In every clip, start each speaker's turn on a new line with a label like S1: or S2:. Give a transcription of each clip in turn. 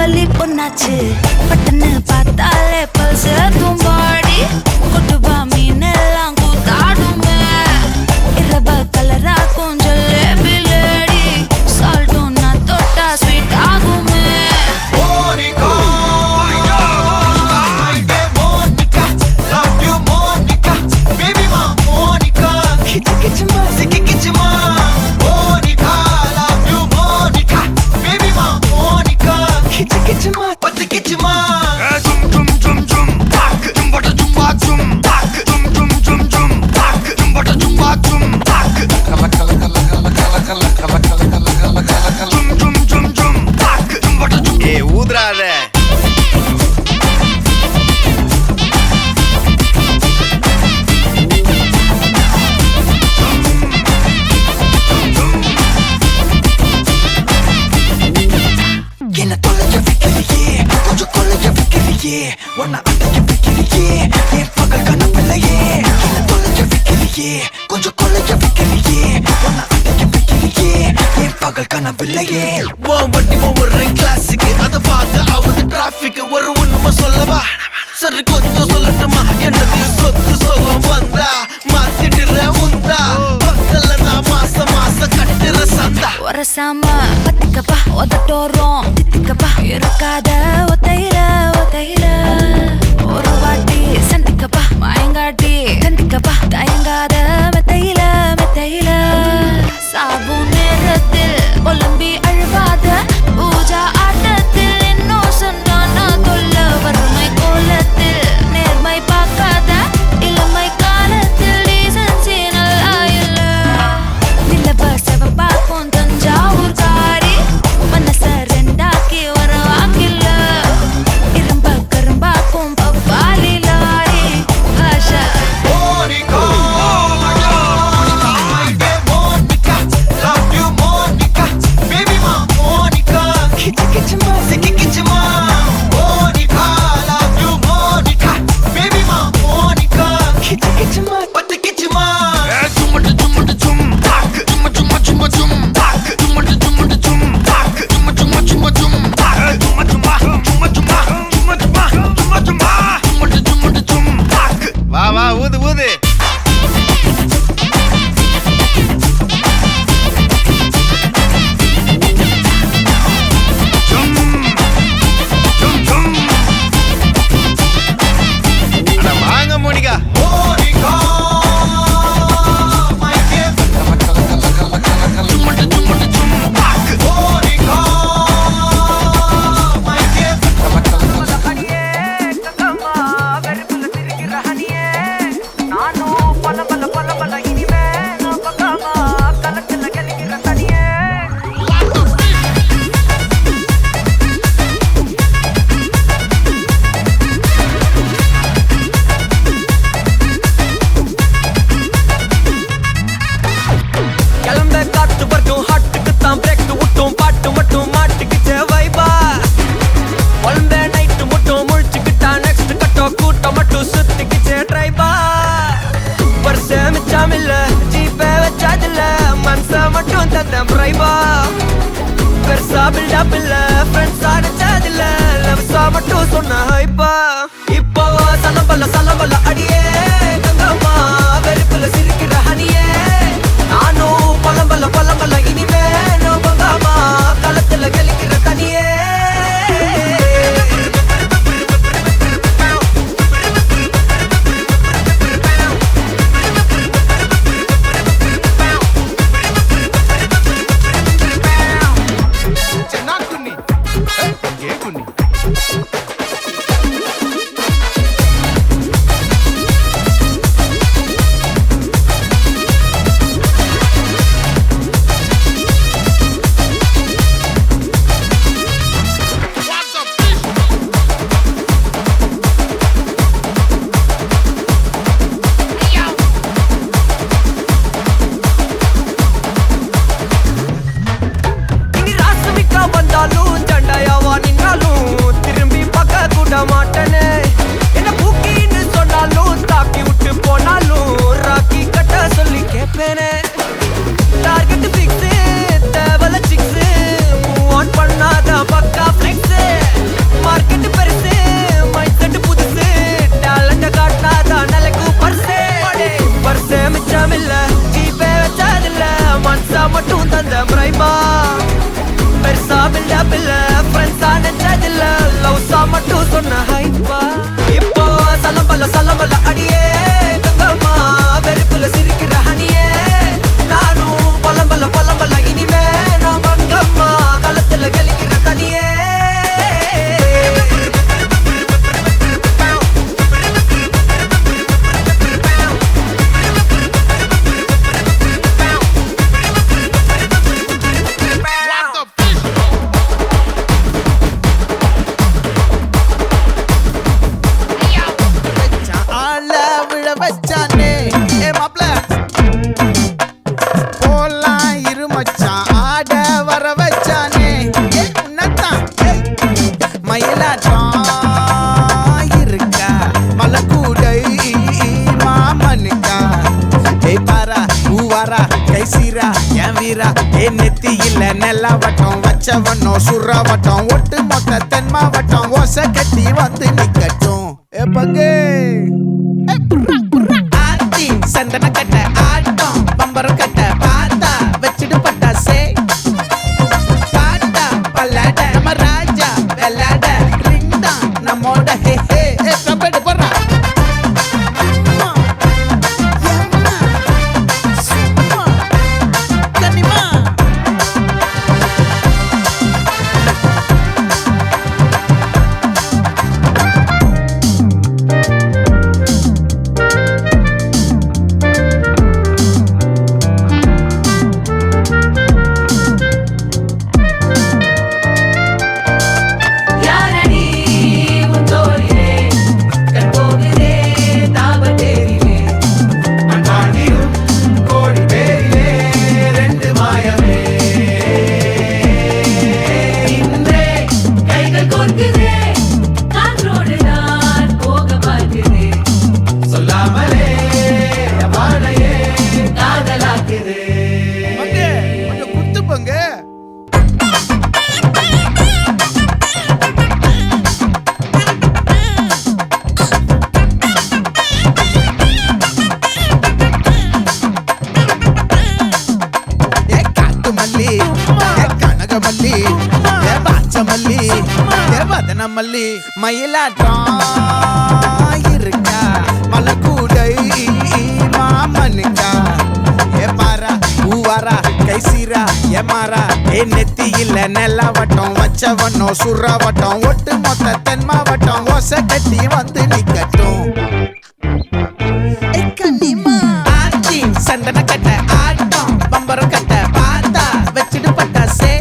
S1: பாகுபலி பொண்ணாச்சு பட்டன்னு பார்த்தாலே பல்ஸ் தூம்பாடி கொட்டுபா மீன் எல்லாம் கூத்தாடுமே இரவ கலரா கொஞ்சம் லேபிலேடி சால்ட்டும் நான் தொட்டா ஸ்வீட் ஆகுமே
S2: ஒன்ன அடைக்க வைக்கிறியே என் பகல் கனவில்லையே என்ன தொலைக்க வைக்கிறியே கொஞ்சம் கொலைக்க வைக்கிறியே ஒன்ன அடைக்க வைக்கிறியே என் பகல் கனவில்லையே வண்டி ஒவ்வொரு கிளாஸுக்கு அதை பார்த்து ஆகுது டிராபிக் ஒரு உண்மை சொல்லவா சரி கொஞ்சம் சொல்லட்டுமா என்னது சொத்து சொல்லம் வந்தா மாத்திடுற உந்தா பக்கல்ல நான் மாசம் கட்டுற சந்தா
S1: ஒரசாம பத்திக்கப்பா ஒதட்டோரம் தித்திக்கப்பா இருக்காத ஒத்தையில ஒரு வாட்டி சந்திக்கப்பா மாயங்காட்டி கந்திக்கப்பா தயங்காத மெத்தையில சாபு நேரத்தில் ஒலம்பி அழுவாத பூஜா ஆட்டத்தில் இன்னும் சொன்னானா தொல்ல வறுமை கோலத்தில் நேர்மை பார்க்காத இளமை காலத்தில் டீசன்சி நல்லா இல்ல நிலவ செவப்பாக்கும் தஞ்சாவூர் காரி மனச ரெண்டாக்கி வர வாக்கில்ல இரும்ப கரும்பாக்கும் பப்பாலி லாரி ஆஷா
S3: வா வா ஊது ஊது வாங்க மோனிகா
S2: மட்டும் சொன்ன இப்போ சலம்பல அடியே கங்கம்மா வெறுப்புல சிரிக்கிற ஹனியே நானும் பழம்பல இனிமே நோபங்காமா களத்துல கலிக்கிற தனியே இல்ல இப்ப வச்சதில்ல மனசா மட்டும் தந்த பிரைமா பெருசா பில்டப் இல்ல ஃப்ரெண்ட்ஸா நினைச்சதில்ல லவ்ஸா மட்டும் சொன்ன ஹைப்பா இப்போ சலம்பல அடியே கங்கம்மா வெறுப்புல சிரிக்கிற ஹனியே நானும் பலம்பல இனிமே நான் மங்கம்மா களத்துல கலிக்கிற தனியே நெல்லவட்டம் வச்சவண்ணம் சுறவட்டம் ஒட்டு மொத்த தென் மாவட்டம் ஓசை கட்டி வந்து நிக்கட்டும் பங்கு ஆத்தி சந்தன கட்ட ஆட்டம் பம்பரம் கட்ட பார்த்தா வச்சுட்டு பட்டாசே பாட்டா பல்லாட நம்ம ராஜா வெள்ளாட ரிங் தான் நம்மோட ஹே ஹே கம்பெடு போடுறா மல்லி மயிலாட்டம் இருக்கா மலக்கூடை மாமனுக்கா ஏ பாரா பூவாரா கைசீரா ஏ மாறா ஏ நெத்தி இல்ல நெல்லவட்டம் வச்சவண்ணம் சுறவட்டம் ஒட்டு மொத்த தென் மாவட்டம் ஓசை கட்டி வந்து நிக்கட்டும் ஆச்சி சந்தன கட்ட ஆட்டம் பம்பரம் கட்ட பார்த்தா வச்சுட்டு பட்டாசே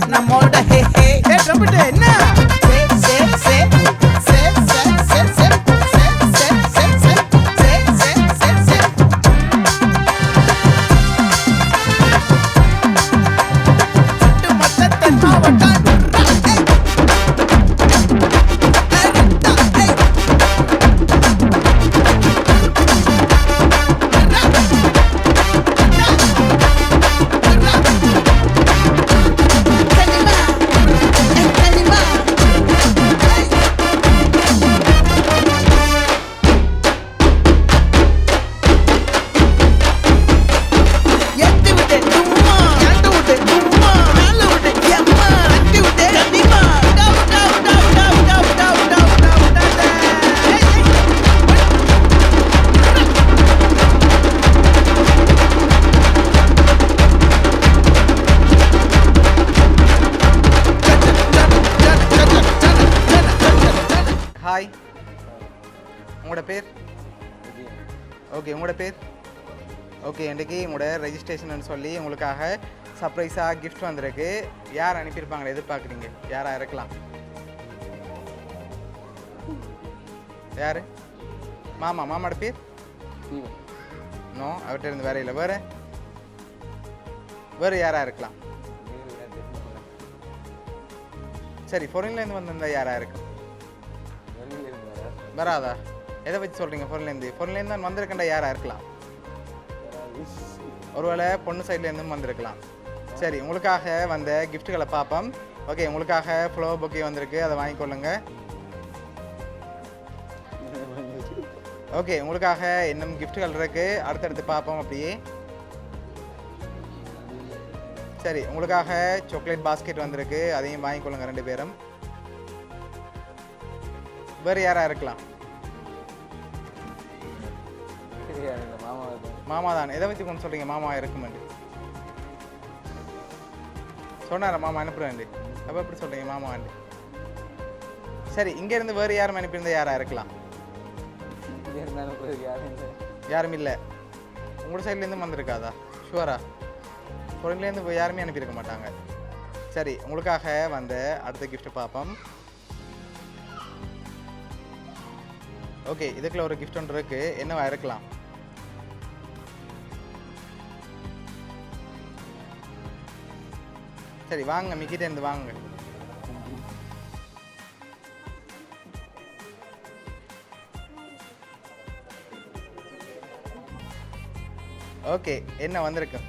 S2: நம்மோட ஹே ஹே ரம்பிட்டு என்ன ஹாய் உங்களோட பேர் ஓகே உங்களோட பேர் ஓகே இன்றைக்கி உங்களோட ரெஜிஸ்ட்ரேஷன் சொல்லி உங்களுக்காக சர்ப்ரைஸாக கிஃப்ட் வந்திருக்கு யார் அனுப்பியிருப்பாங்களே எதிர்பார்க்குறீங்க யாராக இருக்கலாம் யார் மாமாவோட பேர் நோ அவர்கிட்ட இருந்து வேற இல்லை வேறு யாராக இருக்கலாம் சரி ஃபாரின்லேருந்து வந்திருந்தா யாராக இருக்கு வராதா எதை வச்சு சொல்கிறீங்க ஃபாரின்லேருந்து தான் வந்திருக்கேன்டா யாராக இருக்கலாம் ஒருவேளை பொண்ணு சைட்லேருந்தும் வந்திருக்கலாம் சரி உங்களுக்காக வந்த கிஃப்ட்டுகளை பார்ப்போம் ஓகே உங்களுக்காக ஃப்ளவர் பொக்கே வந்திருக்கு அதை வாங்கிக்கொள்ளுங்க
S4: ஓகே, உங்களுக்காக இன்னும் கிஃப்ட்டுகள் இருக்கு, அடுத்தடுத்து பார்ப்போம் அப்படியே. சரி, உங்களுக்காக சாக்லேட் பாஸ்கெட் வந்திருக்கு, அதையும் வாங்கிக்கொள்ளுங்க 2 பேரும். வேறு யாரா இருக்கலாம்? மாமா தான். எதை வச்சு கொண்டு சொல்றீங்க மாமா இருக்குமெண்டு? சொன்னாரா மாமா அனுப்புறேன்? அப்போ எப்படி சொல்றீங்க மாமாண்டு? சரி, இங்கேருந்து வேறு யாரும் அனுப்பியிருந்தா யாரா இருக்கலாம்? யாரும் இல்லை. உங்களோட சைட்லேருந்து வந்திருக்காதா? ஷுவரா? ஃபோன்லேருந்து யாருமே அனுப்பியிருக்க மாட்டாங்க. சரி, உங்களுக்காக வந்த அடுத்த கிஃப்ட் பார்ப்போம். ஓகே, இதுக்குள்ள ஒரு கிஃப்ட் ஒன்று இருக்கு, என்னவா இருக்கலாம்? சரி, வாங்க மிக்கிட்ட இருந்து வாங்க. ஓகே, என்ன வந்திருக்கு?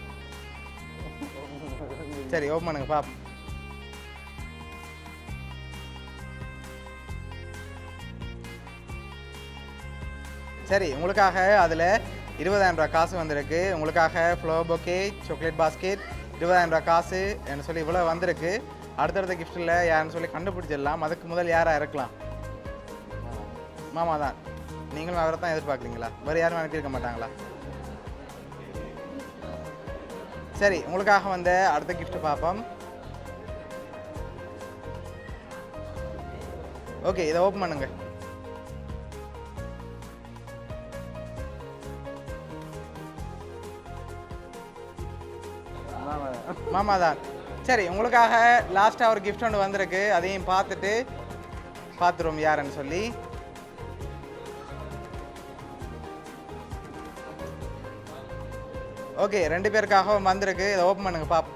S4: சரி, ஓப்பன் பண்ணுங்க பாப்போம். சரி, உங்களுக்காக அதில் 20,000 ரூபா காசு வந்திருக்கு. உங்களுக்காக ஃப்ளவர் பொக்கே, சாக்லேட் பாஸ்கெட், 20,000 ரூபா காசு என்ன சொல்லி இவ்வளோ வந்திருக்கு. அடுத்தடுத்த கிஃப்ட்டில் யாருன்னு சொல்லி கண்டுபிடிச்சிடலாம். அதுக்கு முதல் யாராக இருக்கலாம்? மாமா தான். நீங்களும் அவரை தான் எதிர்பார்க்குறீங்களா? வேறு யாரும் அனுப்பியிருக்க மாட்டாங்களா? சரி, உங்களுக்காக வந்த அடுத்த கிஃப்ட் பார்ப்போம். ஓகே, இதை ஓப்பன் பண்ணுங்க. மாமா தான். சரி, உங்களுக்காக லாஸ்ட்டாக ஒரு கிஃப்ட் ஒன்று வந்திருக்கு, அதையும் பார்த்துருவோம் யாருன்னு சொல்லி. ஓகே, 2 பேருக்காகவும் வந்திருக்கு, இதை ஓப்பன் பண்ணுங்க பாப்போம்.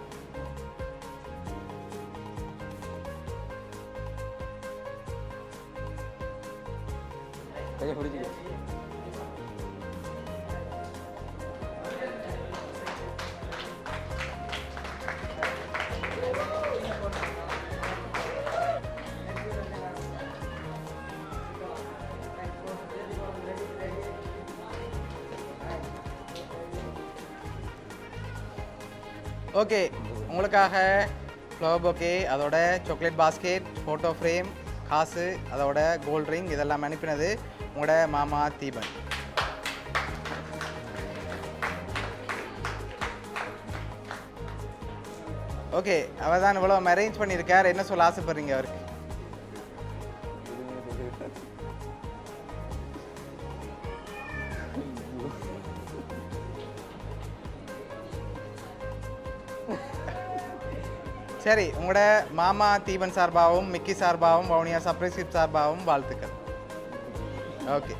S4: ஓகே, உங்களுக்காக ஃப்ளவர் பொக்கே, அதோட சாக்லேட் பாஸ்கெட், ஃபோட்டோ ஃப்ரேம், காசு, அதோட கோல்ட் ரிங் இதெல்லாம் அனுப்பினது உங்களோட மாமா தீபன். ஓகே, அவர் தான் இவ்வளோ அரேஞ்ச் பண்ணியிருக்கார். என்ன சொல்ல ஆசைப்படுறீங்க அவருக்கு? சரி, உங்களோட மாமா தீபன் சார்பாகவும் மிக்கி சார்பாகவும் வவுனியா சர்ப்ரைஸ் கிஃப்ட் சார்பாகவும் வாழ்த்துக்கள். ஓகே.